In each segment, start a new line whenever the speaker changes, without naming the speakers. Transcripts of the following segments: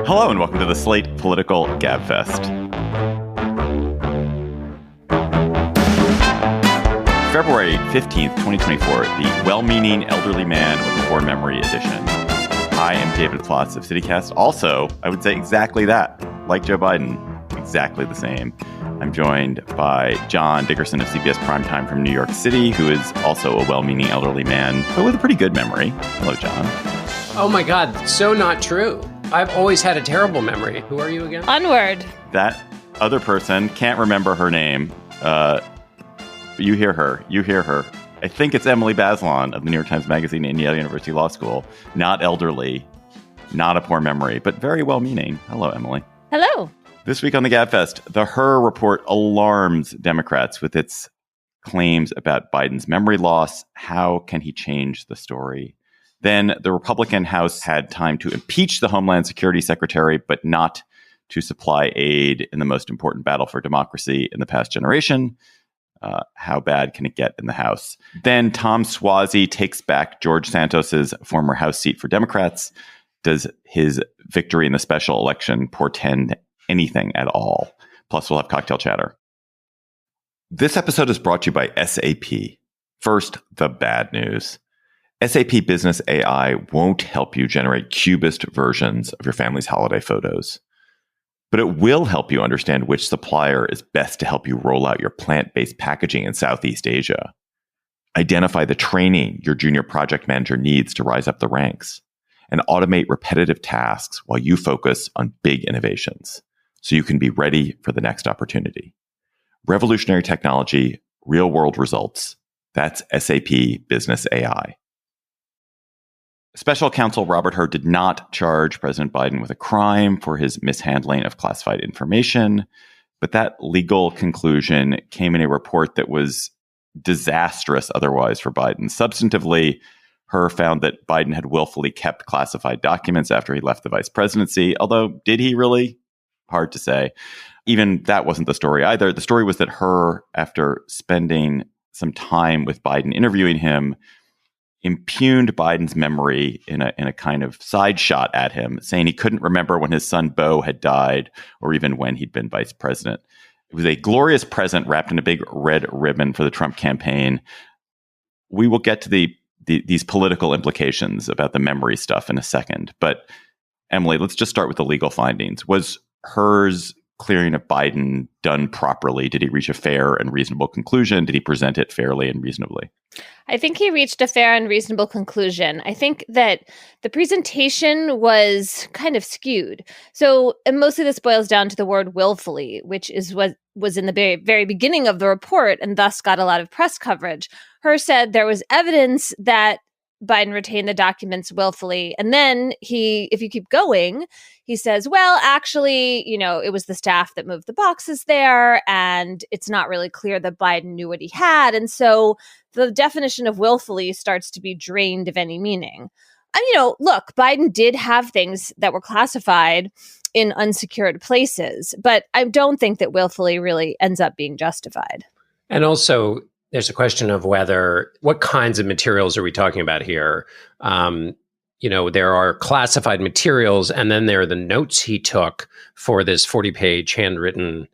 Hello and welcome to the Slate Political Gabfest. February 15th, 2024, the well-meaning elderly man with a poor memory edition. I am David Plotz of CityCast. Also, I would say exactly that. Like Joe Biden, exactly the same. I'm joined by John Dickerson of CBS Primetime from New York City, who is also a well-meaning elderly man, but with a pretty good memory. Hello, John.
Oh my God, so not true. I've always had a terrible memory. Who are you again?
Onward.
That other person, can't remember her name. You hear her. I think it's Emily Bazelon of the New York Times Magazine and Yale University Law School. Not elderly, not a poor memory, but very well-meaning. Hello, Emily.
Hello.
This week on the Gabfest, the Hur report alarms Democrats with its claims about Biden's memory loss. How can he change the story? Then the Republican House had time to impeach the Homeland Security Secretary, but not to supply aid in the most important battle for democracy in the past generation. How bad can it get in the House? Then Tom Suozzi takes back George Santos's former House seat for Democrats. Does his victory in the special election portend anything at all? Plus, we'll have cocktail chatter. This episode is brought to you by SAP. First, the bad news. SAP Business AI won't help you generate cubist versions of your family's holiday photos, but it will help you understand which supplier is best to help you roll out your plant-based packaging in Southeast Asia. Identify the training your junior project manager needs to rise up the ranks, and automate repetitive tasks while you focus on big innovations so you can be ready for the next opportunity. Revolutionary technology, real-world results. That's SAP Business AI. Special Counsel Robert Hur did not charge President Biden with a crime for his mishandling of classified information, but that legal conclusion came in a report that was disastrous otherwise for Biden. Substantively, Hur found that Biden had willfully kept classified documents after he left the vice presidency, although did he really? Hard to say. Even that wasn't the story either. The story was that Hur, after spending some time with Biden interviewing him, impugned Biden's memory in a kind of side shot at him, saying he couldn't remember when his son Beau had died or even when he'd been vice president. It was a glorious present wrapped in a big red ribbon for the Trump campaign. We will get to these political implications about the memory stuff in a second. But Emily, let's just start with the legal findings. Was Hur's clearing of Biden done properly? Did he reach a fair and reasonable conclusion? Did he present it fairly and reasonably?
I think he reached a fair and reasonable conclusion. I think that the presentation was kind of skewed. So, and mostly this boils down to the word willfully, which is what was in the very, very beginning of the report and thus got a lot of press coverage. Hur said there was evidence that Biden retained the documents willfully. And then if you keep going, he says, well, actually, it was the staff that moved the boxes there, and it's not really clear that Biden knew what he had. And so the definition of willfully starts to be drained of any meaning. And, look, Biden did have things that were classified in unsecured places, but I don't think that willfully really ends up being justified.
And also, there's a question of what kinds of materials are we talking about here? There are classified materials, and then there are the notes he took for this 40-page handwritten,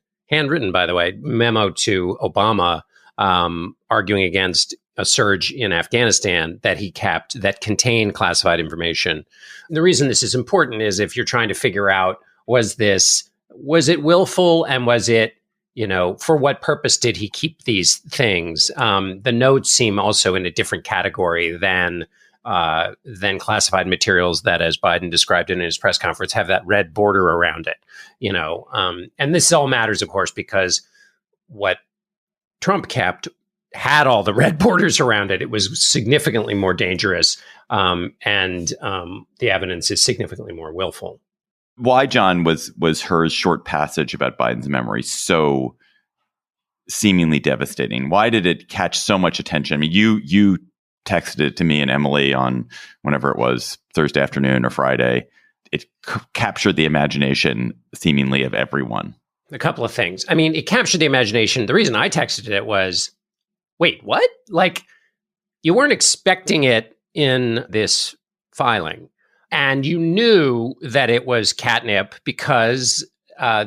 by the way, memo to Obama, arguing against a surge in Afghanistan that he kept that contained classified information. And the reason this is important is if you're trying to figure out, was it willful, and was it, for what purpose did he keep these things? The notes seem also in a different category than classified materials that, as Biden described in his press conference, have that red border around it. And this all matters, of course, because what Trump kept had all the red borders around it. It was significantly more dangerous, and the evidence is significantly more willful.
Why, John, was Hur's short passage about Biden's memory so seemingly devastating? Why did it catch so much attention? I mean, you texted it to me and Emily on whenever it was, Thursday afternoon or Friday. It captured the imagination seemingly of everyone.
A couple of things. I mean, it captured the imagination. The reason I texted it was, wait, what? Like, you weren't expecting it in this filing. And you knew that it was catnip because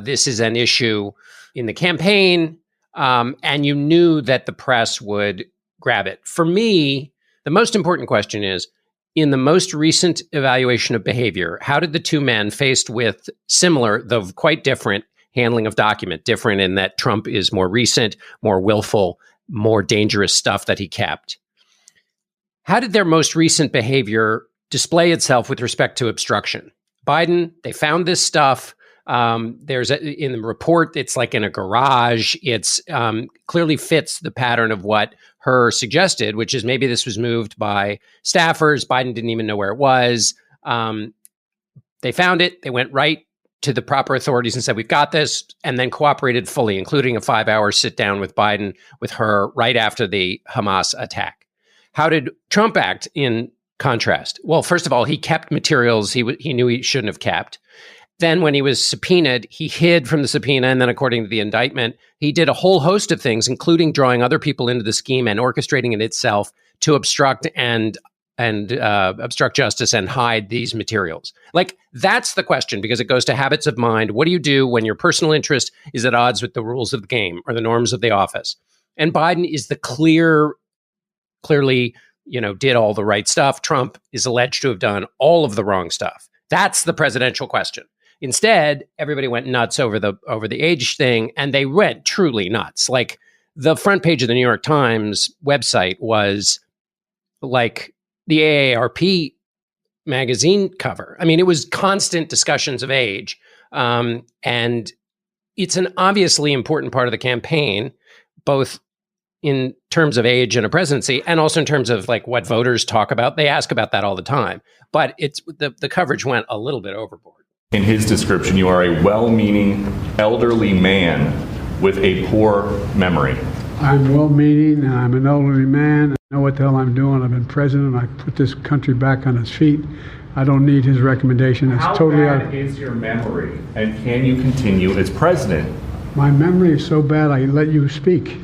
this is an issue in the campaign, and you knew that the press would grab it. For me, the most important question is, in the most recent evaluation of behavior, how did the two men faced with similar, though quite different, handling of document, different in that Trump is more recent, more willful, more dangerous stuff that he kept, how did their most recent behavior display itself with respect to obstruction? Biden, they found this stuff. In the report, it's like in a garage. It's clearly fits the pattern of what Hur suggested, which is maybe this was moved by staffers. Biden didn't even know where it was. They found it. They went right to the proper authorities and said, we've got this, and then cooperated fully, including a 5-hour sit down with Biden, with Hur, right after the Hamas attack. How did Trump act in contrast? Well, first of all, he kept materials he knew he shouldn't have kept. Then when he was subpoenaed, he hid from the subpoena. And then according to the indictment, he did a whole host of things, including drawing other people into the scheme and orchestrating it itself to obstruct and obstruct justice and hide these materials. Like, that's the question, because it goes to habits of mind. What do you do when your personal interest is at odds with the rules of the game or the norms of the office? And Biden is the clearly, did all the right stuff. Trump is alleged to have done all of the wrong stuff. That's the presidential question. Instead, everybody went nuts over the age thing, and they went truly nuts. Like, the front page of the New York Times website was like the AARP magazine cover. I mean, it was constant discussions of age. And it's an obviously important part of the campaign, both in terms of age and a presidency, and also in terms of like what voters talk about. They ask about that all the time. But it's the coverage went a little bit overboard.
In his description, you are a well-meaning elderly man with a poor memory.
I'm well-meaning, and I'm an elderly man. I know what the hell I'm doing. I've been president. I put this country back on its feet. I don't need his recommendation. It's
How
totally
bad is your memory, and can you continue as president?
My memory is so bad, I let you speak.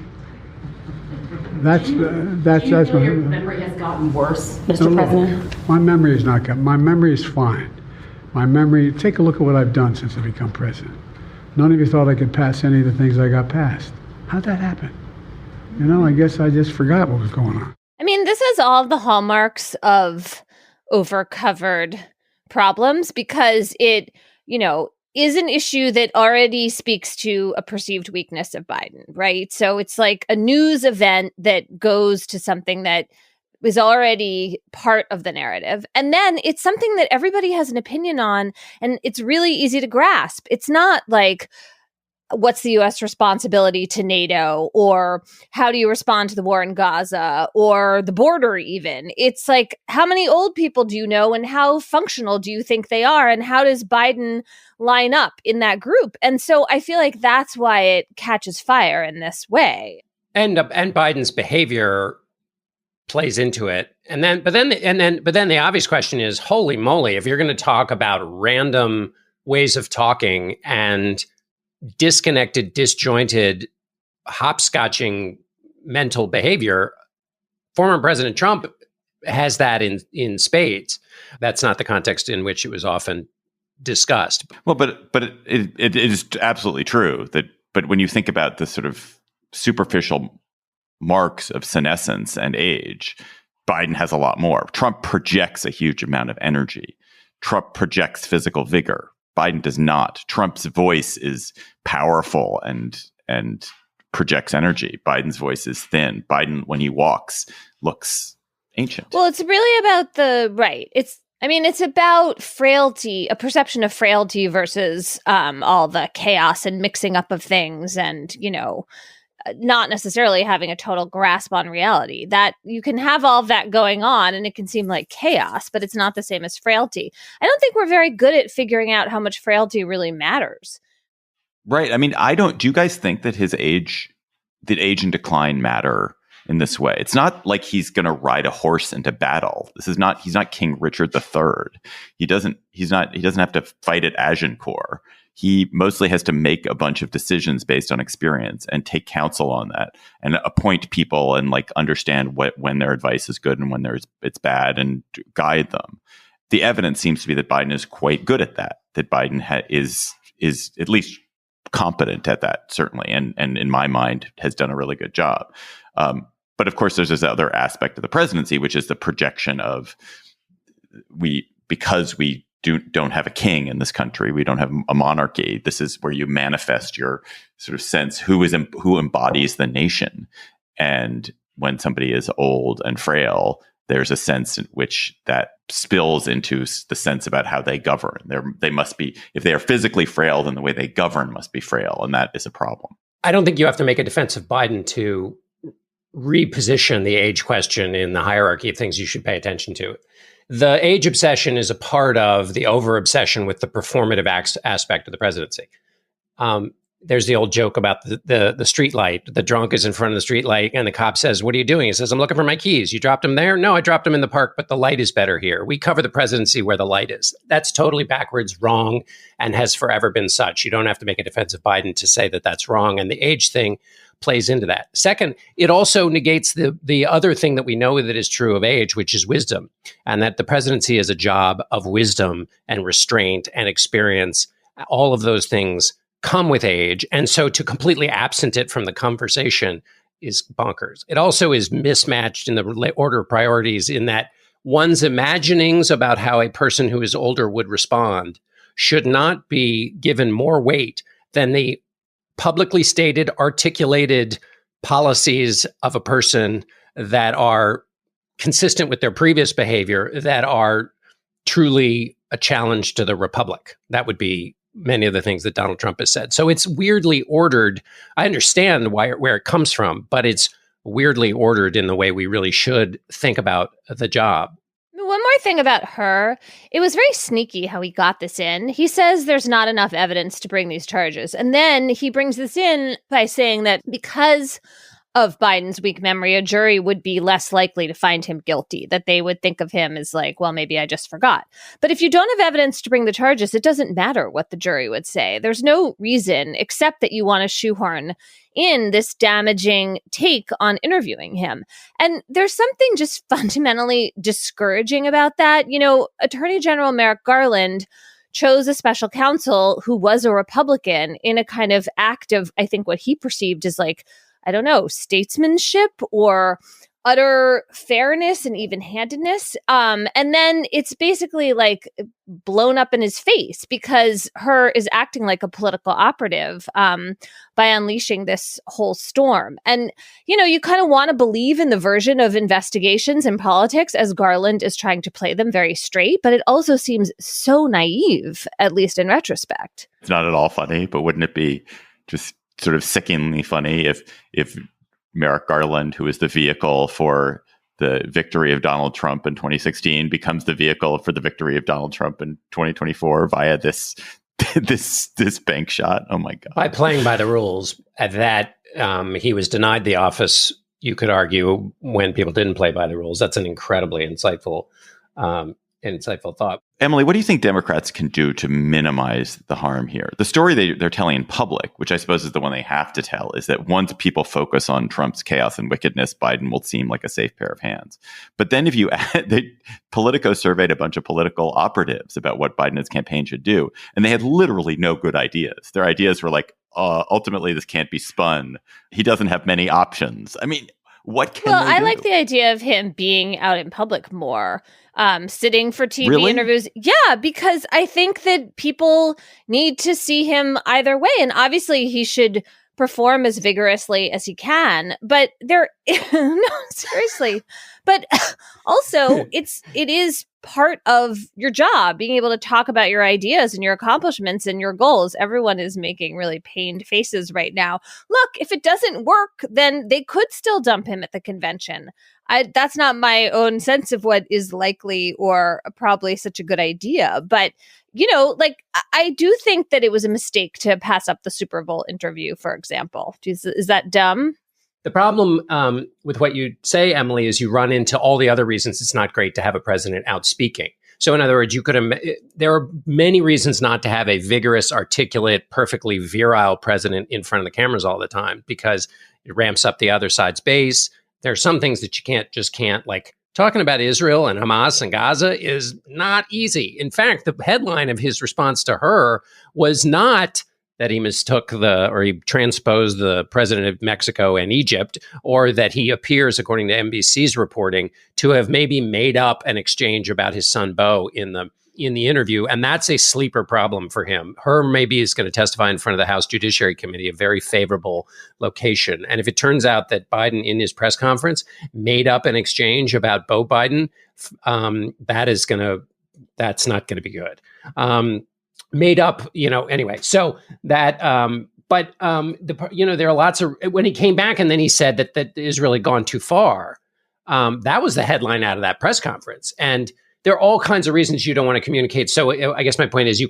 That's
Do you feel your memory has gotten worse, Mr. President?
My memory is not good. My memory is fine. My memory, take a look at what I've done since I become president. None of you thought I could pass any of the things I got passed. How'd that happen? I guess I just forgot what was going on.
I mean, this is all the hallmarks of overcovered problems, because it, is an issue that already speaks to a perceived weakness of Biden, right? So it's like a news event that goes to something that is already part of the narrative. And then it's something that everybody has an opinion on, and it's really easy to grasp. It's not like, what's the U.S. responsibility to NATO, or how do you respond to the war in Gaza, or the border even? It's like, how many old people do you know, and how functional do you think they are, and how does Biden line up in that group? And so I feel like that's why it catches fire in this way. And
Biden's behavior plays into it. But then the obvious question is, holy moly, if you're going to talk about random ways of talking and disconnected, disjointed, hopscotching mental behavior, former President Trump has that in spades. That's not the context in which it was often discussed.
Well, but it is absolutely true but when you think about the sort of superficial marks of senescence and age, Biden has a lot more. Trump projects a huge amount of energy. Trump projects physical vigor. Biden does not. Trump's voice is powerful and projects energy. Biden's voice is thin. Biden, when he walks, looks ancient.
Well, it's really about it's about frailty, a perception of frailty versus all the chaos and mixing up of things, and not necessarily having a total grasp on reality. That you can have all of that going on and it can seem like chaos, but it's not the same as frailty. I don't think we're very good at figuring out how much frailty really matters.
Right. I mean, do you guys think that did age and decline matter in this way? It's not like he's going to ride a horse into battle. He's not King Richard III. He doesn't have to fight at Agincourt. He mostly has to make a bunch of decisions based on experience and take counsel on that and appoint people and like understand when their advice is good and when it's bad and guide them. the evidence seems to be that Biden is quite good at that Biden is at least competent at that, certainly, and in my mind has done a really good job. But of course, there's this other aspect of the presidency, which is the projection of because we don't have a king in this country, we don't have a monarchy. This is where you manifest your sort of sense who embodies the nation. And when somebody is old and frail, there's a sense in which that spills into the sense about how they govern. They must be, if they are physically frail, then the way they govern must be frail, and that is a problem.
I don't think you have to make a defense of Biden to reposition the age question in the hierarchy of things you should pay attention to. The age obsession is a part of the over-obsession with the performative aspect of the presidency. There's the old joke about the street light. The drunk is in front of the street light and the cop says, "What are you doing?" He says, "I'm looking for my keys." "You dropped them there?" "No, I dropped them in the park, but the light is better here." We cover the presidency where the light is. That's totally backwards, wrong, and has forever been such. You don't have to make a defense of Biden to say that that's wrong. And the age thing plays into that. Second, it also negates the other thing that we know that is true of age, which is wisdom, and that the presidency is a job of wisdom and restraint and experience. All of those things come with age. And so to completely absent it from the conversation is bonkers. It also is mismatched in the order of priorities in that one's imaginings about how a person who is older would respond should not be given more weight than the publicly stated, articulated policies of a person that are consistent with their previous behavior, that are truly a challenge to the republic. That would be many of the things that Donald Trump has said. So it's weirdly ordered. I understand where it comes from, but it's weirdly ordered in the way we really should think about the job.
One more thing about Hur. It was very sneaky how he got this in. He says there's not enough evidence to bring these charges. And then he brings this in by saying that because of Biden's weak memory, a jury would be less likely to find him guilty, that they would think of him as like, well, maybe I just forgot. But if you don't have evidence to bring the charges, it doesn't matter what the jury would say. There's no reason except that you want to shoehorn in this damaging take on interviewing him. And there's something just fundamentally discouraging about that. You know, Attorney General Merrick Garland chose a special counsel who was a Republican in a kind of act of, I think, what he perceived as like, I don't know, statesmanship or utter fairness and even-handedness. And then it's basically like blown up in his face because Hur is acting like a political operative by unleashing this whole storm. And, you know, you kind of want to believe in the version of investigations in politics as Garland is trying to play them very straight, but it also seems so naive, at least in retrospect.
It's not at all funny, but wouldn't it be just sort of sickeningly funny if Merrick Garland, who is the vehicle for the victory of Donald Trump in 2016, becomes the vehicle for the victory of Donald Trump in 2024 via this bank shot? Oh my God!
By playing by the rules, at that he was denied the office. You could argue when people didn't play by the rules. That's an incredibly insightful thought.
Emily, what do you think Democrats can do to minimize the harm here? The story they're telling in public, which I suppose is the one they have to tell, is that once people focus on Trump's chaos and wickedness, Biden will seem like a safe pair of hands. But then if you add, Politico surveyed a bunch of political operatives about what Biden and his campaign should do, and they had literally no good ideas. Their ideas were like, ultimately, this can't be spun. He doesn't have many options. I mean, what can they do?
I like the idea of him being out in public more, sitting for TV
Really?
interviews. Yeah, because I think that people need to see him either way. And obviously he should perform as vigorously as he can. But no, seriously. But also it is part of your job, being able to talk about your ideas and your accomplishments and your goals. Everyone is making really pained faces right now. Look, if it doesn't work, then they could still dump him at the convention. That's not my own sense of what is likely or probably such a good idea. But, you know, like, I do think that it was a mistake to pass up the Super Bowl interview, for example. Is that dumb?
The problem with what you say, Emily, is you run into all the other reasons it's not great to have a president out speaking. So in other words, there are many reasons not to have a vigorous, articulate, perfectly virile president in front of the cameras all the time, because it ramps up the other side's base. There are some things that you can't like Talking about Israel and Hamas and Gaza is not easy. In fact, the headline of his response to her was not that he mistook or he transposed the president of Mexico and Egypt, or that he appears, according to NBC's reporting, to have maybe made up an exchange about his son Beau in the interview. And that's a sleeper problem for him. Hur maybe is going to testify in front of the House Judiciary Committee, a very favorable location. And if it turns out that Biden in his press conference made up an exchange about Beau Biden, that's not going to be good. Made up, anyway. So that, there are lots of, when he came back and then he said that Israel had gone too far, that was the headline out of that press conference. And there are all kinds of reasons you don't want to communicate. So I guess my point is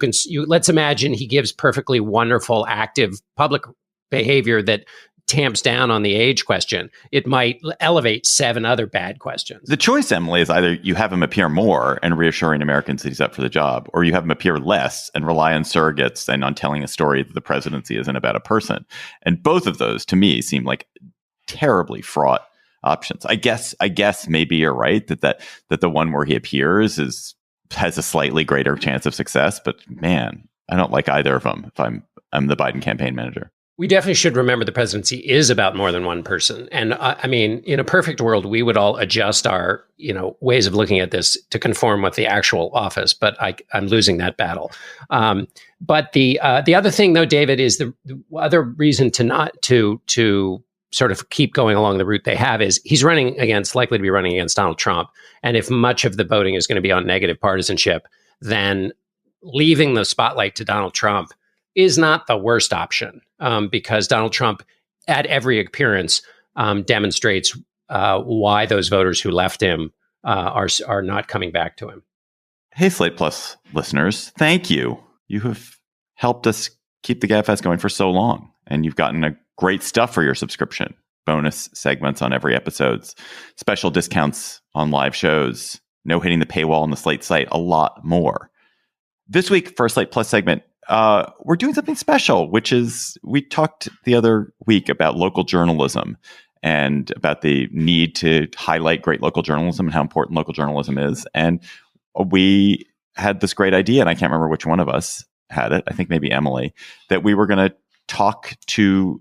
let's imagine he gives perfectly wonderful, active public behavior that tamps down on the age question. It might elevate 7 other bad questions.
The choice, Emily, is either you have him appear more and reassuring Americans that he's up for the job, or you have him appear less and rely on surrogates and on telling a story that the presidency isn't about a person. And both of those, to me, seem like terribly fraught options. I guess maybe you're right that the one where he appears has a slightly greater chance of success. But man, I don't like either of them if I'm the Biden campaign manager.
We definitely should remember the presidency is about more than one person. And in a perfect world, we would all adjust our, ways of looking at this to conform with the actual office. But I'm losing that battle. But the other thing, though, David, is the other reason to sort of keep going along the route they have is he's likely to be running against Donald Trump. And if much of the voting is going to be on negative partisanship, then leaving the spotlight to Donald Trump is not the worst option, because Donald Trump, at every appearance, demonstrates why those voters who left him are not coming back to him.
Hey, Slate Plus listeners, thank you. You have helped us keep the Gabfest going for so long, and you've gotten a great stuff for your subscription. Bonus segments on every episode, special discounts on live shows, no hitting the paywall on the Slate site, a lot more. This week, for our Slate Plus segment, we're doing something special, which is we talked the other week about local journalism and about the need to highlight great local journalism and how important local journalism is. And we had this great idea, and I can't remember which one of us had it. I think maybe Emily, that we were going to talk to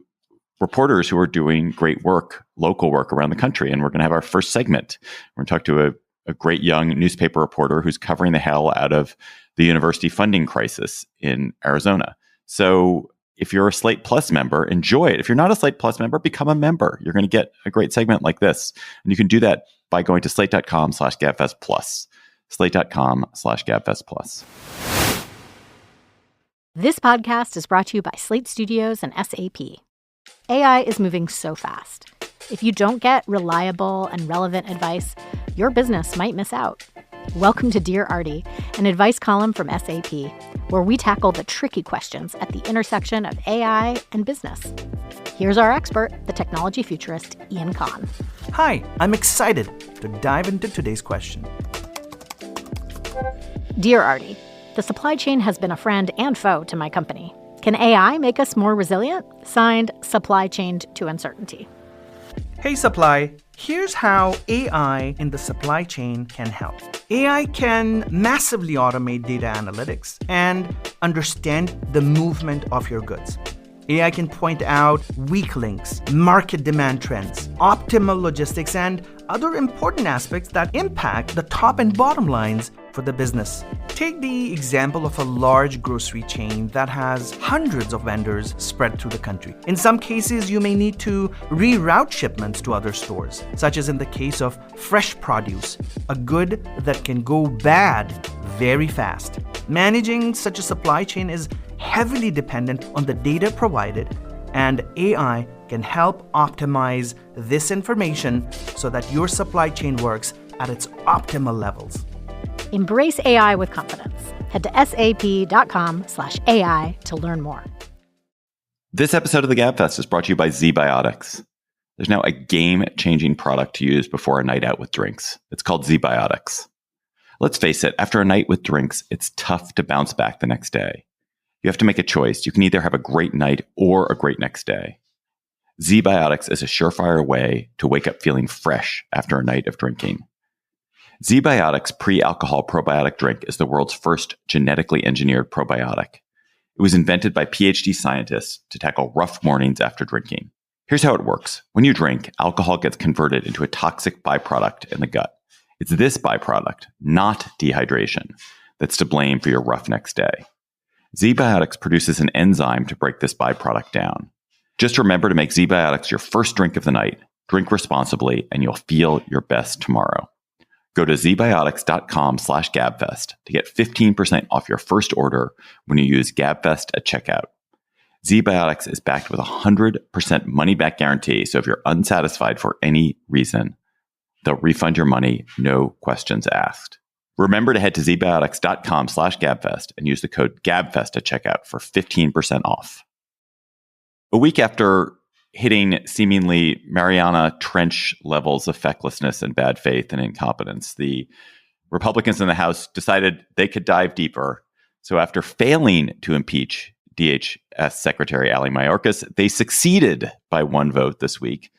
reporters who are doing great work, local work around the country. And we're going to have our first segment. We're going to talk to a great young newspaper reporter who's covering the hell out of the university funding crisis in Arizona. So if you're a Slate Plus member, enjoy it. If you're not a Slate Plus member, become a member. You're going to get a great segment like this. And you can do that by going to slate.com/GabfestPlus. Slate.com/GabfestPlus.
This podcast is brought to you by Slate Studios and SAP. AI is moving so fast. If you don't get reliable and relevant advice, your business might miss out. Welcome to Dear Artie, an advice column from SAP, where we tackle the tricky questions at the intersection of AI and business. Here's our expert, the technology futurist, Ian Kahn.
Hi, I'm excited to dive into today's question.
Dear Artie, the supply chain has been a friend and foe to my company. Can AI make us more resilient? Signed, Supply Chained to Uncertainty.
Hey, Supply. Here's how AI in the supply chain can help. AI can massively automate data analytics and understand the movement of your goods. AI can point out weak links, market demand trends, optimal logistics, and other important aspects that impact the top and bottom lines for the business. Take the example of a large grocery chain that has hundreds of vendors spread through the country. In some cases, you may need to reroute shipments to other stores, such as in the case of fresh produce, a good that can go bad very fast. Managing such a supply chain is heavily dependent on the data provided, and AI can help optimize this information so that your supply chain works at its optimal levels.
Embrace AI with confidence. Head to sap.com/AI to learn more.
This episode of the Gabfest is brought to you by ZBiotics. There's now a game-changing product to use before a night out with drinks. It's called ZBiotics. Let's face it, after a night with drinks, it's tough to bounce back the next day. You have to make a choice. You can either have a great night or a great next day. ZBiotics is a surefire way to wake up feeling fresh after a night of drinking. ZBiotics pre-alcohol probiotic drink is the world's first genetically engineered probiotic. It was invented by PhD scientists to tackle rough mornings after drinking. Here's how it works. When you drink, alcohol gets converted into a toxic byproduct in the gut. It's this byproduct, not dehydration, that's to blame for your rough next day. ZBiotics produces an enzyme to break this byproduct down. Just remember to make ZBiotics your first drink of the night. Drink responsibly, and you'll feel your best tomorrow. Go to zbiotics.com/Gabfest to get 15% off your first order when you use Gabfest at checkout. ZBiotics is backed with a 100% money-back guarantee, so if you're unsatisfied for any reason, they'll refund your money, no questions asked. Remember to head to zbiotics.com/Gabfest and use the code GABFEST at checkout for 15% off. A week after hitting seemingly Mariana Trench levels of fecklessness and bad faith and incompetence, the Republicans in the House decided they could dive deeper. So after failing to impeach DHS Secretary Alejandro Mayorkas, they succeeded by one vote this week,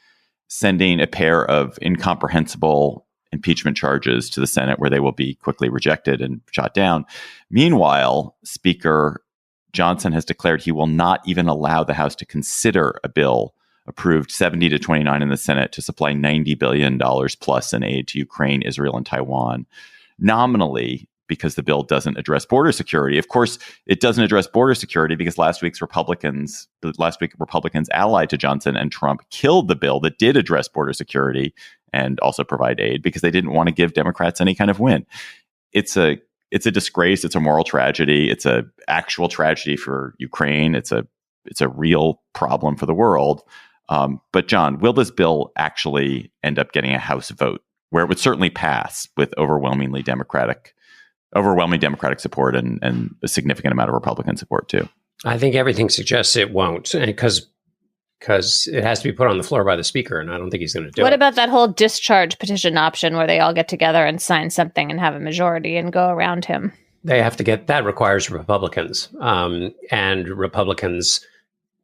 sending a pair of incomprehensible impeachment charges to the Senate where they will be quickly rejected and shot down. Meanwhile, Speaker Johnson has declared he will not even allow the House to consider a bill approved 70-29 in the Senate to supply $90 billion plus in aid to Ukraine, Israel, and Taiwan. Nominally, because the bill doesn't address border security. Of course, it doesn't address border security because last week Republicans allied to Johnson and Trump killed the bill that did address border security and also provide aid because they didn't want to give Democrats any kind of win. It's a disgrace. It's a moral tragedy. It's a actual tragedy for Ukraine. It's a real problem for the world. But John, will this bill actually end up getting a House vote where it would certainly pass with overwhelming Democratic support and a significant amount of Republican support too?
I think everything suggests it won't, because it has to be put on the floor by the speaker, and I don't think he's going to do it.
What about that whole discharge petition option where they all get together and sign something and have a majority and go around him?
They have to get that. Requires Republicans and Republicans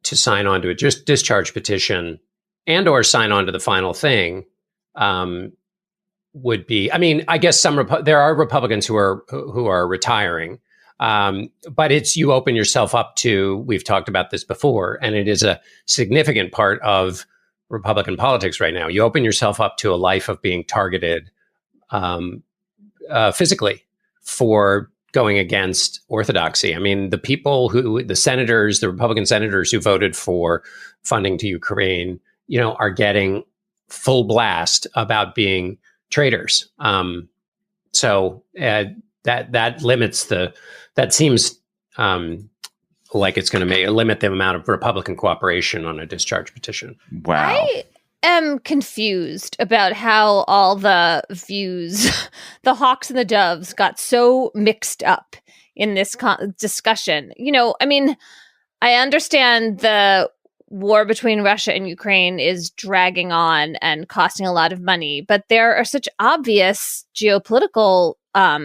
to sign on to a discharge petition and or sign on to the final thing. Would be, I mean, I guess there are Republicans who are retiring, but it's, you open yourself up to, we've talked about this before, and it is a significant part of Republican politics right now. You open yourself up to a life of being targeted physically for going against orthodoxy. I mean, the Republican senators who voted for funding to Ukraine, are getting full blast about being traitors. So that limits that seems like it's going to limit the amount of Republican cooperation on a discharge petition.
Wow.
I am confused about how all the views, the hawks and the doves, got so mixed up in this discussion. I mean, I understand the war between Russia and Ukraine is dragging on and costing a lot of money, but there are such obvious geopolitical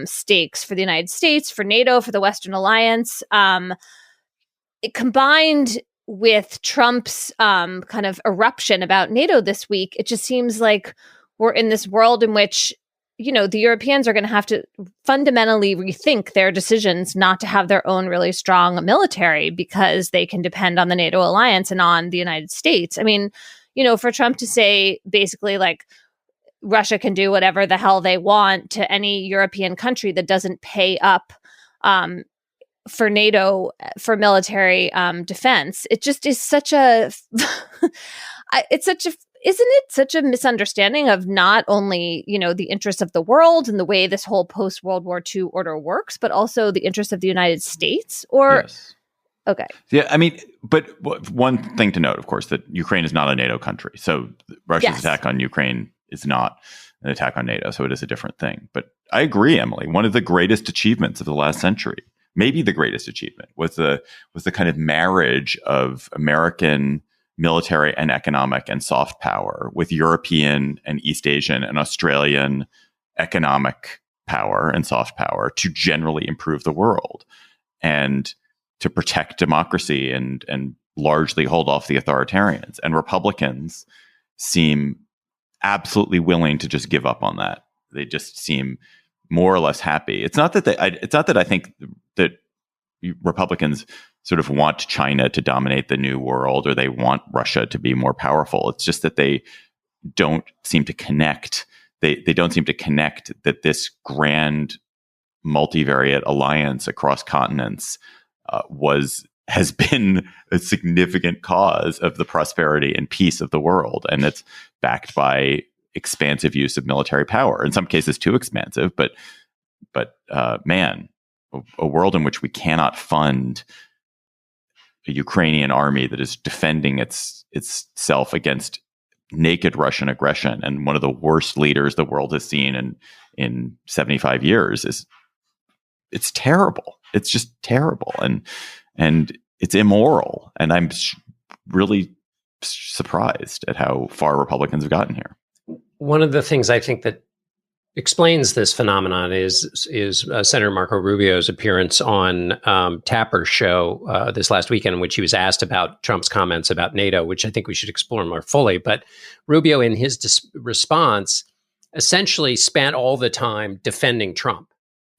stakes for the United States, for NATO, for the Western Alliance. It combined with Trump's kind of eruption about NATO this week, it just seems like we're in this world in which, the Europeans are going to have to fundamentally rethink their decisions not to have their own really strong military because they can depend on the NATO alliance and on the United States. I mean, for Trump to say basically like Russia can do whatever the hell they want to any European country that doesn't pay up for NATO for military defense, it just is such a isn't it such a misunderstanding of not only, the interests of the world and the way this whole post-World War II order works, but also the interests of the United States? Or, yes. Okay.
Yeah, I mean, but one thing to note, of course, that Ukraine is not a NATO country. So Russia's attack on Ukraine is not an attack on NATO. So it is a different thing. But I agree, Emily. One of the greatest achievements of the last century, maybe the greatest achievement, was the kind of marriage of American military and economic and soft power with European and East Asian and Australian economic power and soft power to generally improve the world and to protect democracy and largely hold off the authoritarians. And Republicans seem absolutely willing to just give up on that. They just seem more or less happy. It's not that I think that Republicans sort of want China to dominate the new world or they want Russia to be more powerful. It's just that they don't seem to connect. They don't seem to connect that this grand multivariate alliance across continents has been a significant cause of the prosperity and peace of the world, and it's backed by expansive use of military power. In some cases, too expansive. But man, a world in which we cannot fund a Ukrainian army that is defending itself against naked Russian aggression and one of the worst leaders the world has seen in 75 years it's terrible. It's just terrible. And it's immoral. And I'm really surprised at how far Republicans have gotten here.
One of the things I think that explains this phenomenon is Senator Marco Rubio's appearance on Tapper's show this last weekend, in which he was asked about Trump's comments about NATO, which I think we should explore more fully. But Rubio, in his response, essentially spent all the time defending Trump.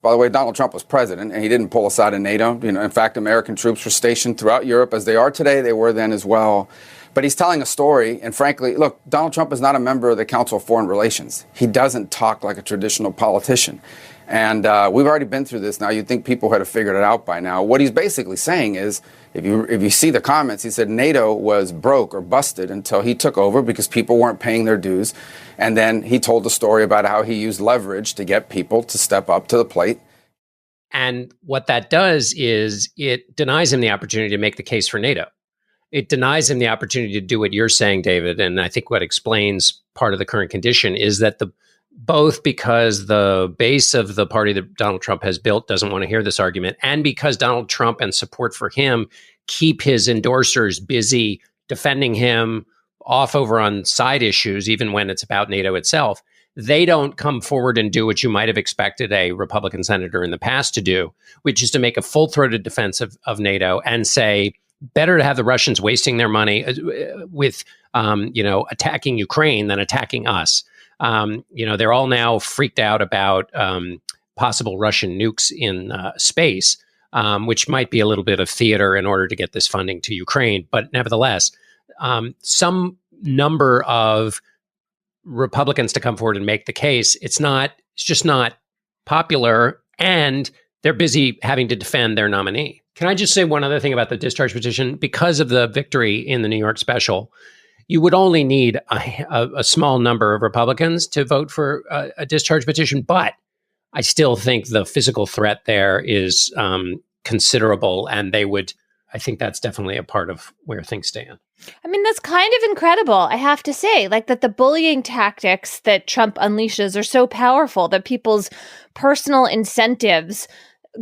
By the way, Donald Trump was president, and he didn't pull us out of NATO. In fact, American troops were stationed throughout Europe, as they are today. They were then as well. But he's telling a story, and frankly, look, Donald Trump is not a member of the Council of Foreign Relations. He doesn't talk like a traditional politician. And we've already been through this now. You'd think people had figured it out by now. What he's basically saying is, if you see the comments, he said NATO was broke or busted until he took over because people weren't paying their dues. And then he told the story about how he used leverage to get people to step up to the plate.
And what that does is it denies him the opportunity to make the case for NATO. It denies him the opportunity to do what you're saying, David. And I think what explains part of the current condition is that both because the base of the party that Donald Trump has built doesn't want to hear this argument, and because Donald Trump and support for him keep his endorsers busy defending him off over on side issues, even when it's about NATO itself, they don't come forward and do what you might have expected a Republican senator in the past to do, which is to make a full-throated defense of NATO and say, better to have the Russians wasting their money with, attacking Ukraine than attacking us. They're all now freaked out about possible Russian nukes in space, which might be a little bit of theater in order to get this funding to Ukraine. But nevertheless, some number of Republicans to come forward and make the case. It's just not popular, and they're busy having to defend their nominee. Can I just say one other thing about the discharge petition? Because of the victory in the New York special, you would only need a small number of Republicans to vote for a discharge petition. But I still think the physical threat there is considerable, and I think that's definitely a part of where things stand.
I mean, that's kind of incredible, I have to say, like that the bullying tactics that Trump unleashes are so powerful that people's personal incentives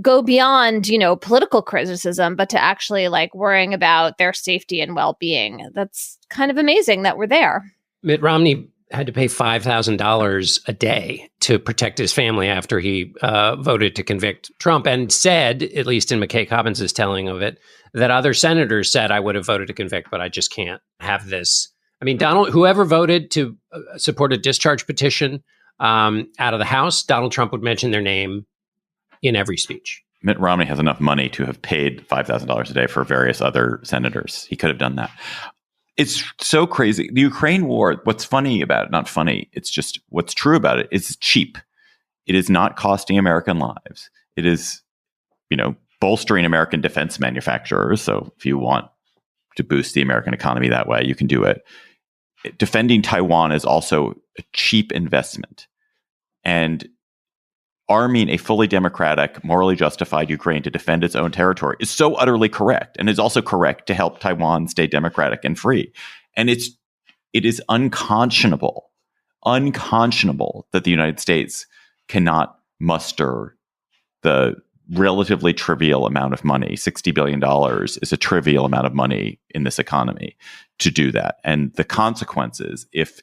go beyond, political criticism, but to actually worrying about their safety and well-being. That's kind of amazing that we're there.
Mitt Romney had to pay $5,000 a day to protect his family after he voted to convict Trump, and said, at least in McKay Cobbins' telling of it, that other senators said, I would have voted to convict, but I just can't have this. I mean, whoever voted to support a discharge petition out of the House, Donald Trump would mention their name in every speech.
Mitt Romney has enough money to have paid $5,000 a day for various other senators. He could have done that. It's so crazy. The Ukraine war, what's funny about it, not funny, it's just what's true about it, it's cheap. It is not costing American lives. It is, bolstering American defense manufacturers. So if you want to boost the American economy that way, you can do it. Defending Taiwan is also a cheap investment. And arming a fully democratic, morally justified Ukraine to defend its own territory is so utterly correct, and is also correct to help Taiwan stay democratic and free. And it is unconscionable that the United States cannot muster the relatively trivial amount of money. $60 billion is a trivial amount of money in this economy to do that. And the consequences, if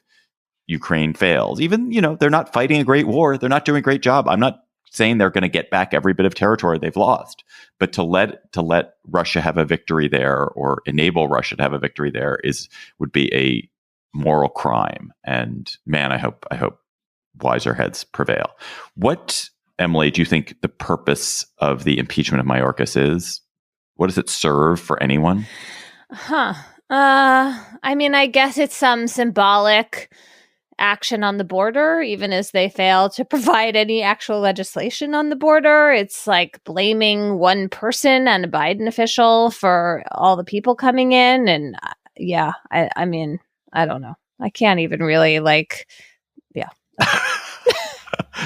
Ukraine fails, even, they're not fighting a great war, they're not doing a great job. I'm not saying they're going to get back every bit of territory they've lost, but to let Russia have a victory there, or enable Russia to have a victory there, would be a moral crime. And man, I hope wiser heads prevail. What, Emily, do you think the purpose of the impeachment of Mayorkas is? What does it serve for anyone?
I mean, I guess it's some symbolic action on the border, even as they fail to provide any actual legislation on the border. It's like blaming one person and a Biden official for all the people coming in. And I mean, I don't know. I can't even really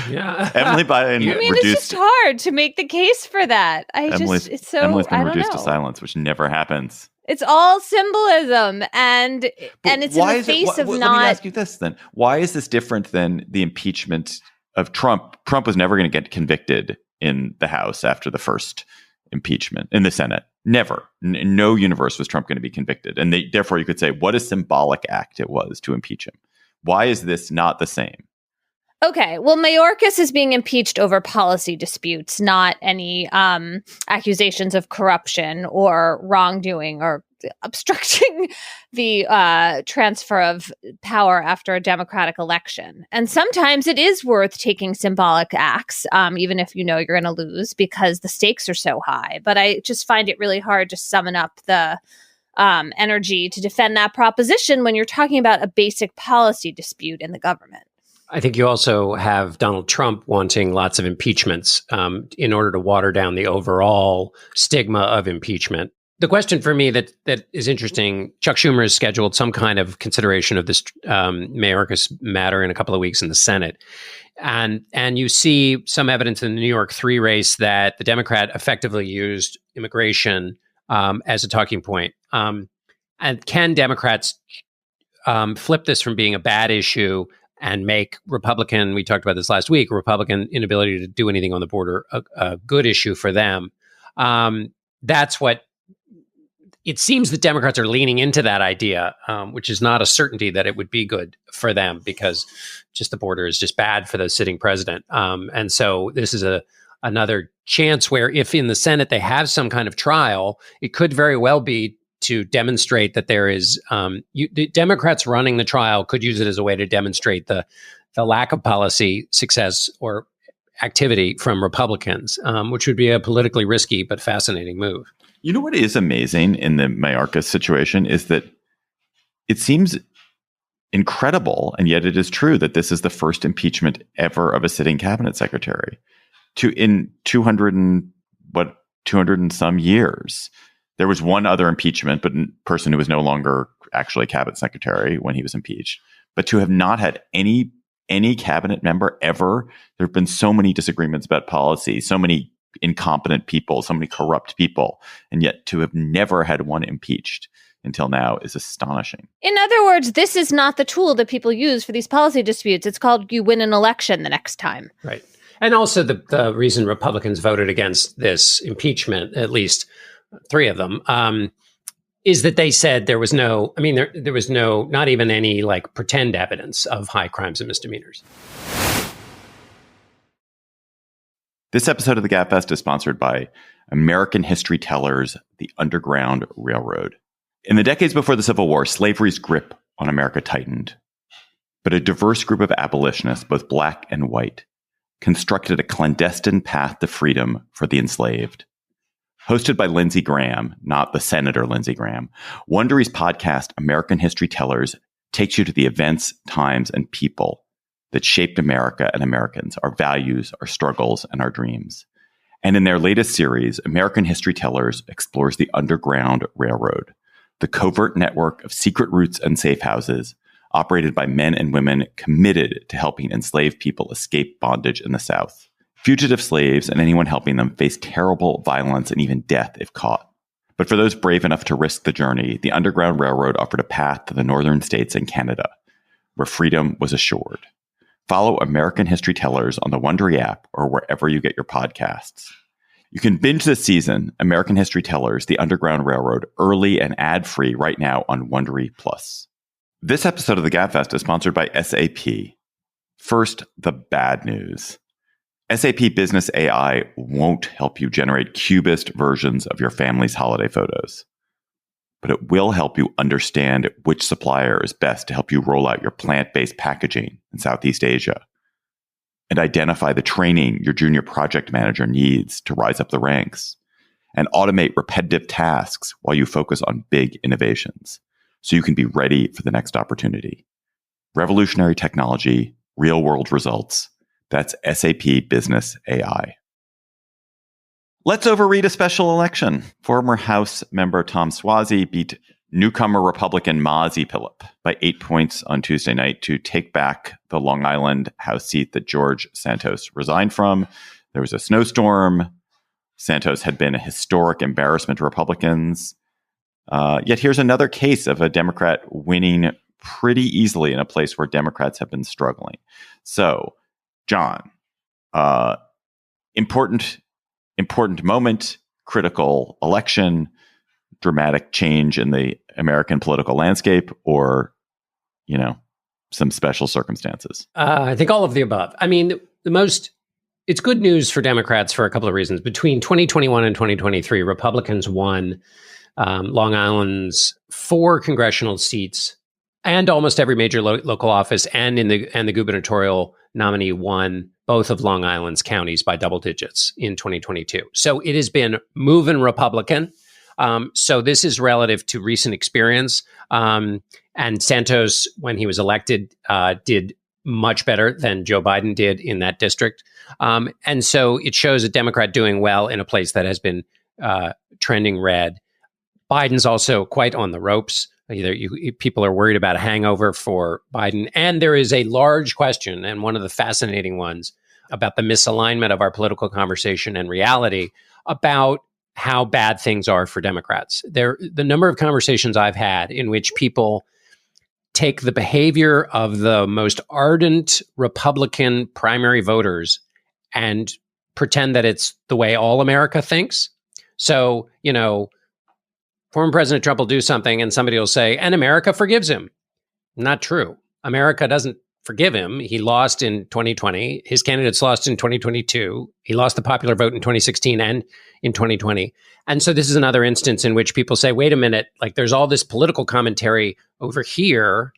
Yeah.
Emily Biden
it's just hard to make the case for that.
Emily's been reduced to silence, which never happens.
It's all symbolism, and it's in the face of not.
Let me ask you this then: why is this different than the impeachment of Trump? Trump was never going to get convicted in the House after the first impeachment in the Senate. Never, in no universe was Trump going to be convicted, and therefore you could say what a symbolic act it was to impeach him. Why is this not the same?
Okay, well, Mayorkas is being impeached over policy disputes, not any accusations of corruption or wrongdoing or obstructing the transfer of power after a democratic election. And sometimes it is worth taking symbolic acts, even if you know you're going to lose, because the stakes are so high. But I just find it really hard to summon up the energy to defend that proposition when you're talking about a basic policy dispute in the government.
I think you also have Donald Trump wanting lots of impeachments in order to water down the overall stigma of impeachment. The question for me that is interesting, Chuck Schumer has scheduled some kind of consideration of this Mayorkas matter in a couple of weeks in the Senate. And you see some evidence in the New York 3 race that the Democrat effectively used immigration as a talking point. And can Democrats flip this from being a bad issue and make Republican, we talked about this last week, Republican inability to do anything on the border a good issue for them? That's what it seems that Democrats are leaning into, that idea, which is not a certainty that it would be good for them, because just the border is just bad for the sitting president. And so this is another chance where if in the Senate they have some kind of trial, it could very well be to demonstrate that there is the Democrats running the trial could use it as a way to demonstrate the lack of policy success or activity from Republicans, which would be a politically risky but fascinating move.
You know what is amazing in the Mayorkas situation is that it seems incredible, and yet it is true, that this is the first impeachment ever of a sitting cabinet secretary in 200 and some years. There was one other impeachment, but a person who was no longer actually cabinet secretary when he was impeached. But to have not had any cabinet member ever, there have been so many disagreements about policy, so many incompetent people, so many corrupt people, and yet to have never had one impeached until now is astonishing.
In other words, this is not the tool that people use for these policy disputes. It's called you win an election the next time.
Right. And also the reason Republicans voted against this impeachment, at least 3 of them, is that they said there was no, there was no, not even any pretend evidence of high crimes and misdemeanors.
This episode of the Gabfest is sponsored by American history tellers, the Underground Railroad. In the decades before the Civil War, slavery's grip on America tightened. But a diverse group of abolitionists, both black and white, constructed a clandestine path to freedom for the enslaved. Hosted by Lindsey Graham, not the Senator Lindsey Graham, Wondery's podcast, American History Tellers, takes you to the events, times, and people that shaped America and Americans, our values, our struggles, and our dreams. And in their latest series, American History Tellers explores the Underground Railroad, the covert network of secret routes and safe houses operated by men and women committed to helping enslaved people escape bondage in the South. Fugitive slaves and anyone helping them face terrible violence and even death if caught. But for those brave enough to risk the journey, the Underground Railroad offered a path to the northern states and Canada, where freedom was assured. Follow American History Tellers on the Wondery app or wherever you get your podcasts. You can binge this season, American History Tellers, the Underground Railroad, early and ad-free right now on Wondery Plus. This episode of the Gabfest is sponsored by SAP. First, the bad news. SAP Business AI won't help you generate cubist versions of your family's holiday photos, but it will help you understand which supplier is best to help you roll out your plant-based packaging in Southeast Asia. and identify the training your junior project manager needs to rise up the ranks, and automate repetitive tasks while you focus on big innovations so you can be ready for the next opportunity. Revolutionary technology, real-world results. That's SAP Business AI. Let's overread a special election. Former House member Tom Suozzi beat newcomer Republican Mazi Pilip by 8 points on Tuesday night to take back the Long Island House seat that George Santos resigned from. There was a snowstorm. Santos had been a historic embarrassment to Republicans. Yet here's another case of a Democrat winning pretty easily in a place where Democrats have been struggling. So, John, important moment, critical election, dramatic change in the American political landscape, or, some special circumstances?
I think all of the above. I mean, it's good news for Democrats for a couple of reasons. Between 2021 and 2023, Republicans won Long Island's 4 congressional seats and almost every major local office, and the gubernatorial nominee won both of Long Island's counties by double digits in 2022. So it has been moving Republican. So this is relative to recent experience. And Santos, when he was elected, did much better than Joe Biden did in that district. And so it shows a Democrat doing well in a place that has been trending red. Biden's also quite on the ropes. People are worried about a hangover for Biden. And there is a large question, and one of the fascinating ones, about the misalignment of our political conversation and reality about how bad things are for Democrats. The number of conversations I've had in which people take the behavior of the most ardent Republican primary voters and pretend that it's the way all America thinks. So, former President Trump will do something and somebody will say, and America forgives him. Not true. America doesn't forgive him. He lost in 2020. His candidates lost in 2022. He lost the popular vote in 2016 and in 2020. And so this is another instance in which people say, wait a minute, like there's all this political commentary over here,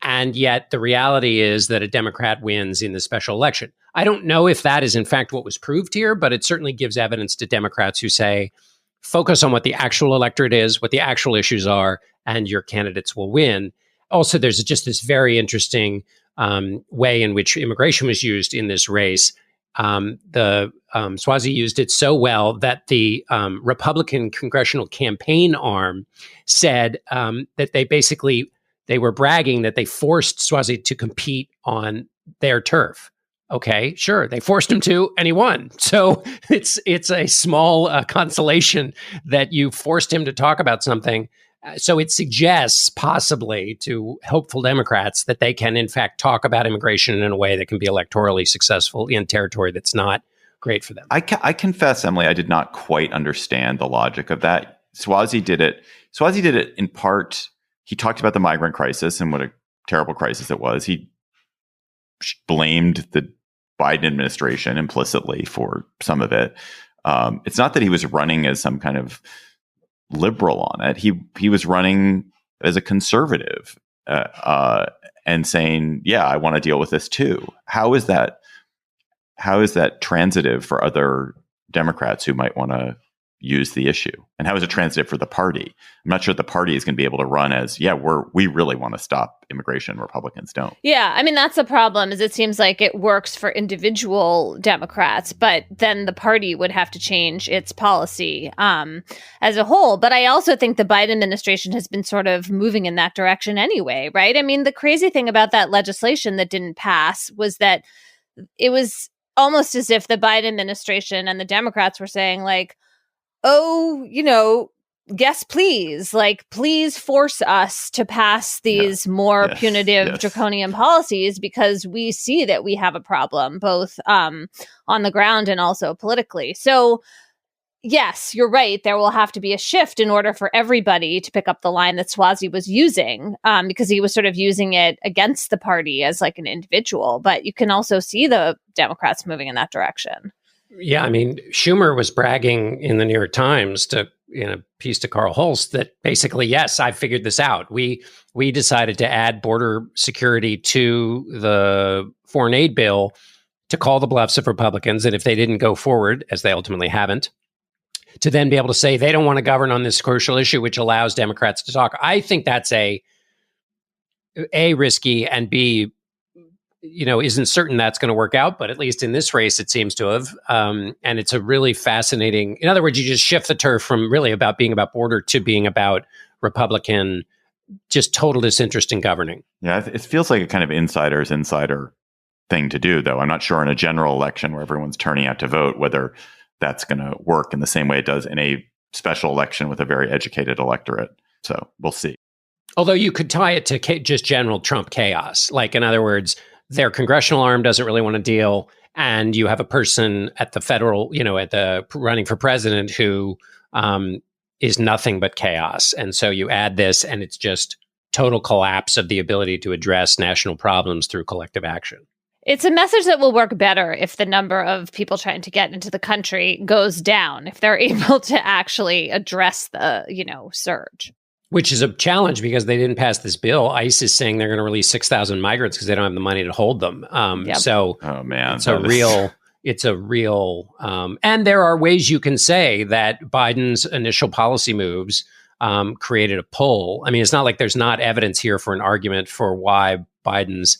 and yet the reality is that a Democrat wins in the special election. I don't know if that is in fact what was proved here, but it certainly gives evidence to Democrats who say, focus on what the actual electorate is, what the actual issues are, and your candidates will win. Also, there's just this very interesting way in which immigration was used in this race. Suozzi used it so well that the Republican congressional campaign arm said that they were bragging that they forced Suozzi to compete on their turf. Okay, sure, they forced him to, and he won. So it's a small consolation that you forced him to talk about something. So it suggests possibly to hopeful Democrats that they can, in fact, talk about immigration in a way that can be electorally successful in territory that's not great for them.
I confess, Emily, I did not quite understand the logic of that. Suozzi did it in part. He talked about the migrant crisis and what a terrible crisis it was. He blamed the Biden administration implicitly for some of it. It's not that he was running as some kind of liberal on it. He was running as a conservative and saying, yeah, I want to deal with this too. How is that transitive for other Democrats who might want to use the issue? And how is it transitive for the party? I'm not sure the party is going to be able to run as, we really want to stop immigration. Republicans don't.
Yeah, I mean, that's the problem, is it seems like it works for individual Democrats, but then the party would have to change its policy as a whole. But I also think the Biden administration has been sort of moving in that direction anyway, right? I mean, the crazy thing about that legislation that didn't pass was that it was almost as if the Biden administration and the Democrats were saying, like, oh, yes, please, please force us to pass these more punitive, draconian policies, because we see that we have a problem, both on the ground and also politically. So, yes, you're right. There will have to be a shift in order for everybody to pick up the line that Suozzi was using, because he was sort of using it against the party as like an individual. But you can also see the Democrats moving in that direction.
Yeah, I mean, Schumer was bragging in the New York Times in a piece to Carl Holst that basically, yes, I figured this out. We decided to add border security to the foreign aid bill to call the bluffs of Republicans, and if they didn't go forward, as they ultimately haven't, to then be able to say they don't want to govern on this crucial issue, which allows Democrats to talk. I think that's A, risky, and B, isn't certain that's going to work out, but at least in this race, it seems to have. And it's a really fascinating, in other words, you just shift the turf from really about being about border to being about Republican, just total disinterest in governing.
Yeah, it feels like a kind of insider thing to do, though. I'm not sure in a general election where everyone's turning out to vote, whether that's going to work in the same way it does in a special election with a very educated electorate. So we'll see.
Although you could tie it to just general Trump chaos. Like, in other words, their congressional arm doesn't really want to deal, and you have a person at the federal, at the running for president who is nothing but chaos. And so you add this, and it's just total collapse of the ability to address national problems through collective action.
It's a message that will work better if the number of people trying to get into the country goes down, if they're able to actually address the, surge.
Which is a challenge because they didn't pass this bill. ICE is saying they're going to release 6,000 migrants because they don't have the money to hold them. So
oh man,
it's a real, and there are ways you can say that Biden's initial policy moves created a pull. I mean, it's not like there's not evidence here for an argument for why Biden's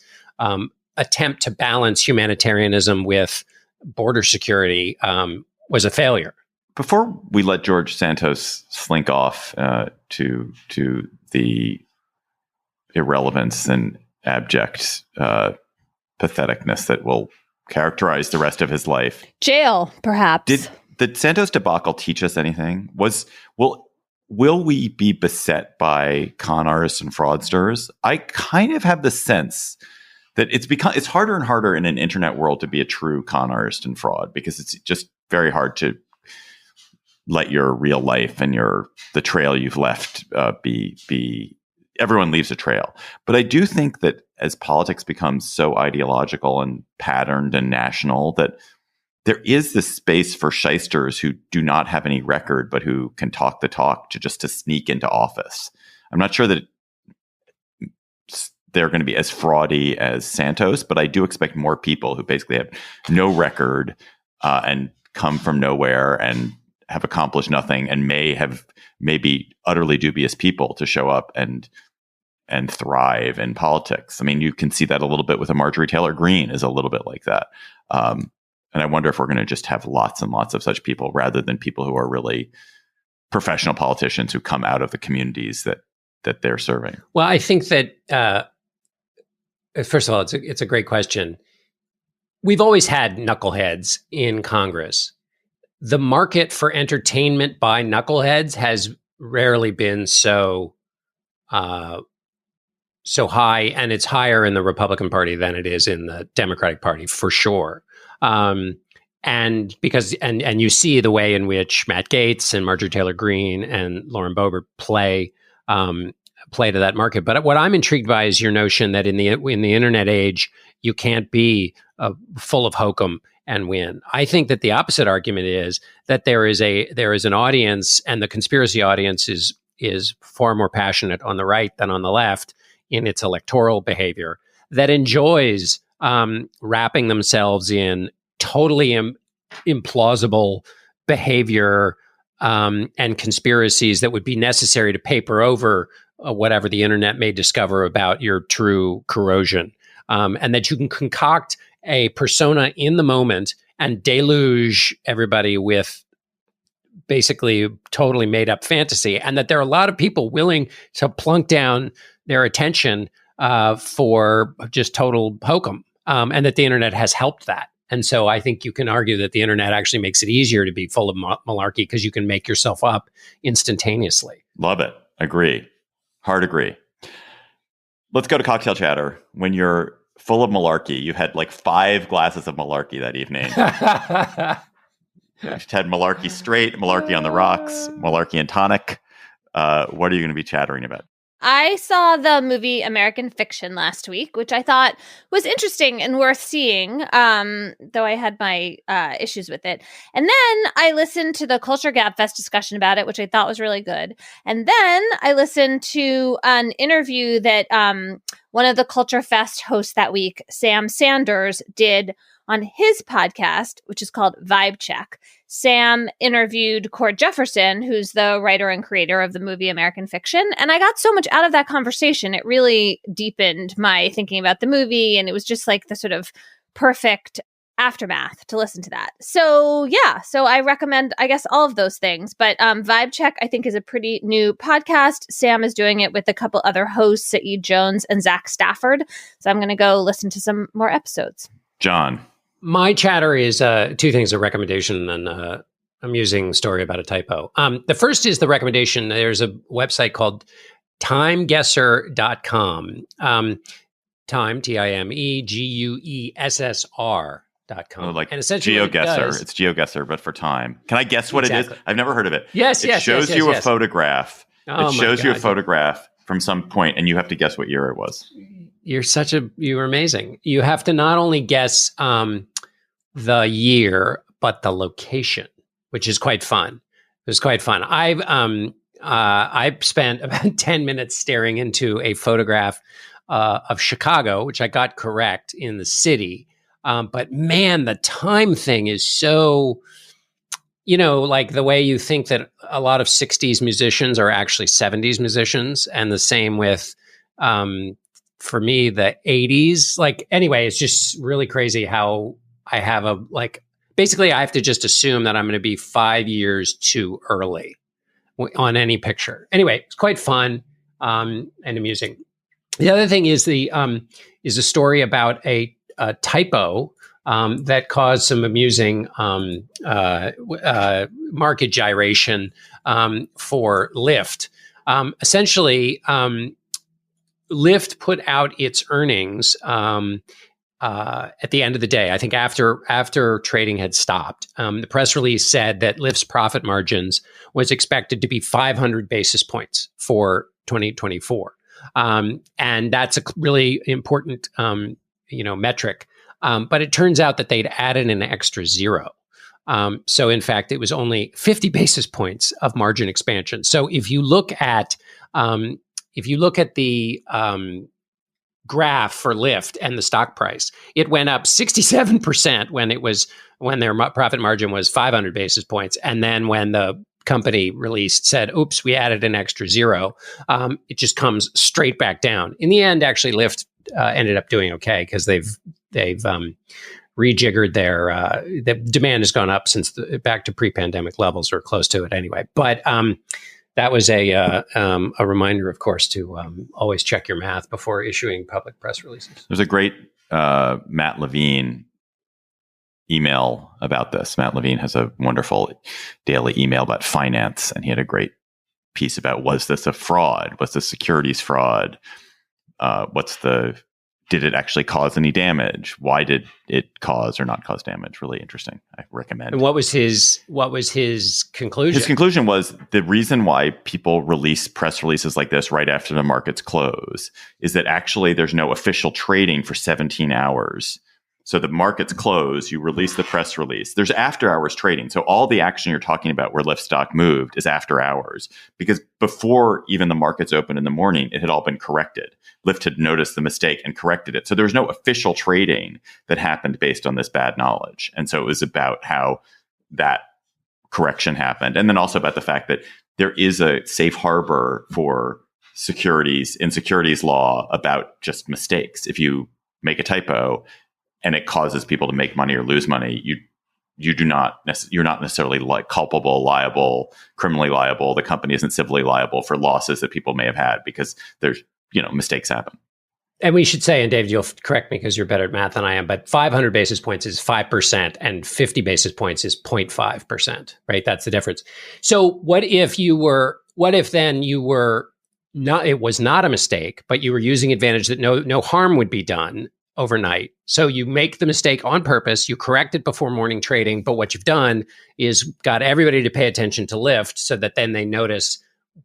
attempt to balance humanitarianism with border security was a failure.
Before we let George Santos slink off to the irrelevance and abject patheticness that will characterize the rest of his life,
jail, perhaps.
Did the Santos debacle teach us anything? Will we be beset by con artists and fraudsters? I kind of have the sense that it's harder and harder in an internet world to be a true con artist and fraud, because it's just very hard to let your real life and the trail you've left be everyone leaves a trail. But I do think that as politics becomes so ideological and patterned and national, that there is this space for shysters who do not have any record, but who can talk the talk to sneak into office. I'm not sure that they're going to be as fraudy as Santos, but I do expect more people who basically have no record and come from nowhere and have accomplished nothing and may be utterly dubious people to show up and thrive in politics. I mean, you can see that a little bit with a Marjorie Taylor Greene is a little bit like that. And I wonder if we're going to just have lots and lots of such people rather than people who are really professional politicians who come out of the communities that they're serving.
Well, I think that, first of all, it's a great question. We've always had knuckleheads in Congress. The market for entertainment by knuckleheads has rarely been so high, and it's higher in the Republican Party than it is in the Democratic Party, for sure. And because you see the way in which Matt Gaetz and Marjorie Taylor Greene and Lauren Boebert play to that market. But what I'm intrigued by is your notion that in the internet age, you can't be full of hokum and win. I think that the opposite argument is that there is an audience, and the conspiracy audience is far more passionate on the right than on the left in its electoral behavior, that enjoys wrapping themselves in totally implausible behavior and conspiracies that would be necessary to paper over whatever the internet may discover about your true corrosion, and that you can concoct a persona in the moment and deluge everybody with basically totally made up fantasy, and that there are a lot of people willing to plunk down their attention for just total hokum, and that the internet has helped that. And so I think you can argue that the internet actually makes it easier to be full of malarkey because you can make yourself up instantaneously.
Love it. Agree. Hard agree. Let's go to cocktail chatter. When you're full of malarkey, you had like 5 glasses of malarkey that evening. You had malarkey straight, malarkey on the rocks, malarkey and tonic. What are you going to be chattering about?
I saw the movie American Fiction last week, which I thought was interesting and worth seeing, though I had my issues with it. And then I listened to the Culture Gabfest discussion about it, which I thought was really good. And then I listened to an interview that one of the Culture Fest hosts that week, Sam Sanders, did On his podcast, which is called Vibe Check, Sam interviewed Cord Jefferson, who's the writer and creator of the movie American Fiction. And I got so much out of that conversation. It really deepened my thinking about the movie. And it was just like the sort of perfect aftermath to listen to that. So I recommend, I guess, all of those things. But Vibe Check, I think, is a pretty new podcast. Sam is doing it with a couple other hosts, Saeed Jones and Zach Stafford. So I'm going to go listen to some more episodes.
John.
My chatter is two things, a recommendation and an amusing story about a typo. The first is the recommendation. There's a website called timeguesser.com. Time, TimeGuessr.com.
Like
and essentially
GeoGuessr. It's GeoGuessr, but for time. Can I guess what it is? I've never heard of it.
Yes,
It shows you a photograph.
Oh,
it shows you a photograph from some point, and you have to guess what year it was.
You're amazing. You have to not only guess the year, but the location, which is quite fun. It was quite fun. I spent about 10 minutes staring into a photograph of Chicago, which I got correct in the city. But man, the time thing is so, like the way you think that a lot of 60s musicians are actually 70s musicians. And the same with, for me, the 80s. Like, anyway, it's just really crazy how I have basically I have to just assume that I'm going to be 5 years too early on any picture. Anyway, it's quite fun and amusing. The other thing is a story about a typo that caused some amusing market gyration for Lyft. Essentially, Lyft put out its earnings at the end of the day. I think after trading had stopped. The press release said that Lyft's profit margins was expected to be 500 basis points for 2024. And that's a really important metric. But it turns out that they'd added an extra zero. So in fact, it was only 50 basis points of margin expansion. So if you look at the graph for Lyft and the stock price, it went up 67% when their profit margin was 500 basis points. And then when the company released said, oops, we added an extra zero, it just comes straight back down. In the end, actually, Lyft ended up doing okay because they've rejiggered the demand has gone up since back to pre-pandemic levels or close to it anyway. But that was a reminder, of course, to always check your math before issuing public press releases.
There's a great Matt LeVine email about this. Matt LeVine has a wonderful daily email about finance, and he had a great piece about, was this a fraud? Was this securities fraud? Did it actually cause any damage? Why did it cause or not cause damage? Really interesting. I recommend.
And what was his conclusion?
His conclusion was the reason why people release press releases like this right after the markets close is that actually there's no official trading for 17 hours. So the markets close, you release the press release. There's after hours trading. So all the action you're talking about where Lyft stock moved is after hours, because before even the markets opened in the morning, it had all been corrected. Lyft had noticed the mistake and corrected it. So there was no official trading that happened based on this bad knowledge. And so it was about how that correction happened. And then also about the fact that there is a safe harbor for securities in securities law about just mistakes. If you make a typo and it causes people to make money or lose money, you're not necessarily like culpable, liable, criminally liable. The company isn't civilly liable for losses that people may have had because there's, mistakes happen.
And we should say, and Dave, you'll correct me because you're better at math than I am, but 500 basis points is 5% and 50 basis points is 0.5%, right? That's the difference. So what if then you were not, it was not a mistake, but you were using advantage that no harm would be done overnight. So you make the mistake on purpose, you correct it before morning trading, but what you've done is got everybody to pay attention to Lyft so that then they notice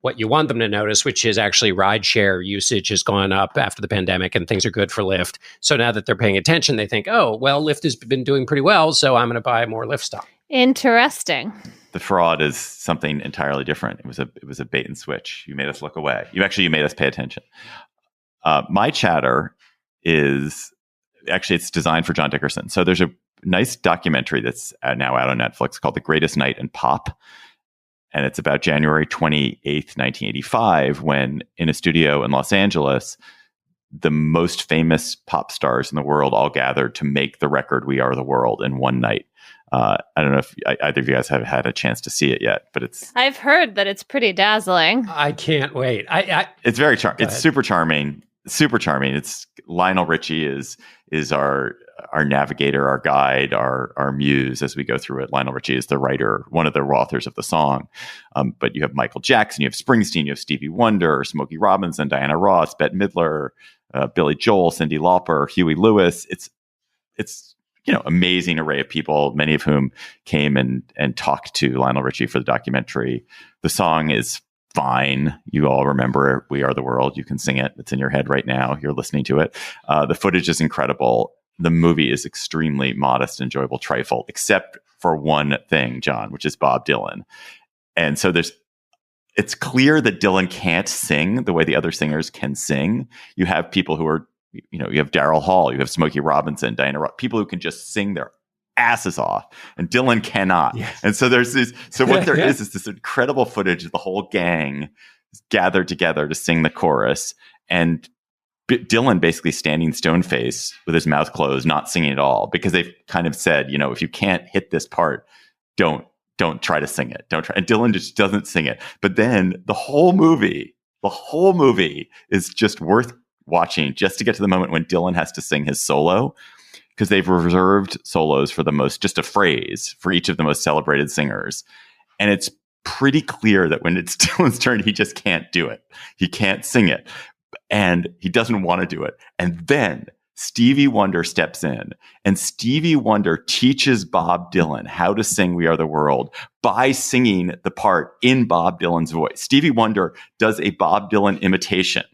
what you want them to notice, which is actually rideshare usage has gone up after the pandemic and things are good for Lyft. So now that they're paying attention, they think, oh, well, Lyft has been doing pretty well, so I'm going to buy more Lyft stock.
Interesting.
The fraud is something entirely different. It was a bait and switch. You made us look away. You made us pay attention. My chatter is actually, it's designed for John Dickerson. So there's a nice documentary that's now out on Netflix called The Greatest Night in Pop. And it's about January 28th, 1985, when in a studio in Los Angeles, the most famous pop stars in the world all gathered to make the record We Are the World in one night. I don't know if either of you guys have had a chance to see it yet, but
I've heard that it's pretty dazzling.
I can't wait.
It's very charming. It's super charming. Super charming. It's Lionel Richie is our navigator, our guide, our muse as we go through it. Lionel Richie is the writer, one of the authors of the song. But you have Michael Jackson, you have Springsteen, you have Stevie Wonder, Smokey Robinson, Diana Ross, Bette Midler, Billy Joel, Cyndi Lauper, Huey Lewis. It's amazing array of people, many of whom came and talked to Lionel Richie for the documentary. The song is fine. You all remember We Are the World. You can sing it. It's in your head right now. You're listening to it. The footage is incredible. The movie is extremely modest, enjoyable trifle, except for one thing, John, which is Bob Dylan. And so it's clear that Dylan can't sing the way the other singers can sing. You have people who are, you have Daryl Hall, you have Smokey Robinson, Diana Ross, people who can just sing their asses off, and Dylan cannot. Yes. And so there's this. So what there is this incredible footage of the whole gang gathered together to sing the chorus, and Dylan basically standing stone face with his mouth closed, not singing at all, because they've kind of said, if you can't hit this part, don't try to sing it. Don't try. And Dylan just doesn't sing it. But then the whole movie is just worth watching just to get to the moment when Dylan has to sing his solo, because they've reserved solos for just a phrase for each of the most celebrated singers. And it's pretty clear that when it's Dylan's turn, he just can't do it. He can't sing it. And he doesn't want to do it. And then Stevie Wonder steps in, and Stevie Wonder teaches Bob Dylan how to sing We Are the World by singing the part in Bob Dylan's voice. Stevie Wonder does a Bob Dylan imitation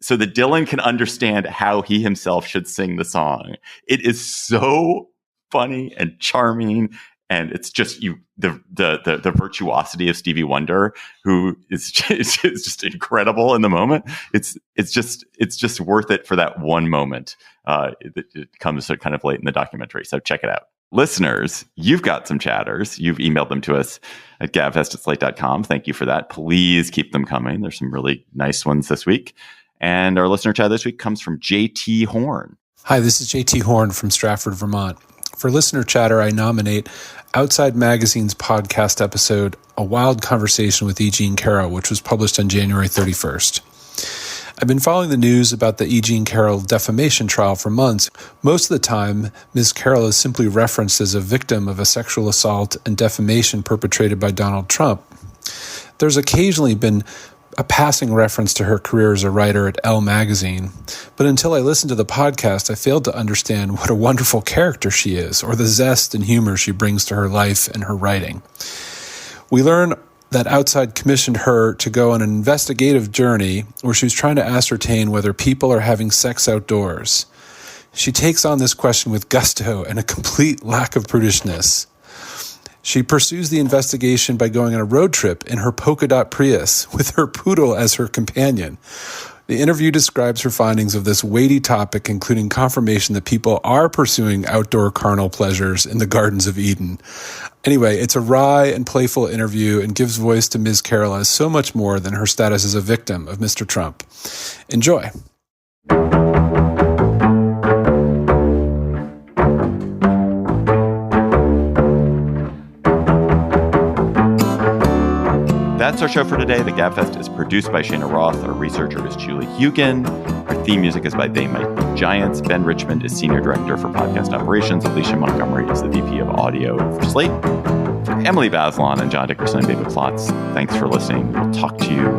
so that Dylan can understand how he himself should sing the song. It is so funny and charming. And it's just the virtuosity of Stevie Wonder, who is just incredible in the moment. It's just worth it for that one moment. It comes kind of late in the documentary, so check it out. Listeners, you've got some chatters. You've emailed them to us at gabfest@slate.com. Thank you for that. Please keep them coming. There's some really nice ones this week. And our listener chat this week comes from J.T. Horn.
Hi, this is J.T. Horn from Stratford, Vermont. For listener chatter, I nominate Outside Magazine's podcast episode, A Wild Conversation with E. Jean Carroll, which was published on January 31st. I've been following the news about the E. Jean Carroll defamation trial for months. Most of the time, Ms. Carroll is simply referenced as a victim of a sexual assault and defamation perpetrated by Donald Trump. There's occasionally been a passing reference to her career as a writer at Elle magazine, but until I listened to the podcast, I failed to understand what a wonderful character she is, or the zest and humor she brings to her life and her writing. We learn that Outside commissioned her to go on an investigative journey where she was trying to ascertain whether people are having sex outdoors. She takes on this question with gusto and a complete lack of prudishness. She pursues the investigation by going on a road trip in her polka dot Prius with her poodle as her companion. The interview describes her findings of this weighty topic, including confirmation that people are pursuing outdoor carnal pleasures in the Gardens of Eden. Anyway, it's a wry and playful interview and gives voice to Ms. Carroll as so much more than her status as a victim of Mr. Trump. Enjoy.
That's our show for today. The Gabfest is produced by Shana Roth. Our researcher is Julie Hugan. Our theme music is by They Might Be Giants. Ben Richmond is Senior Director for Podcast Operations. Alicia Montgomery is the VP of Audio for Slate. For Emily Bazelon and John Dickerson and David Plotz, thanks for listening. We'll talk to you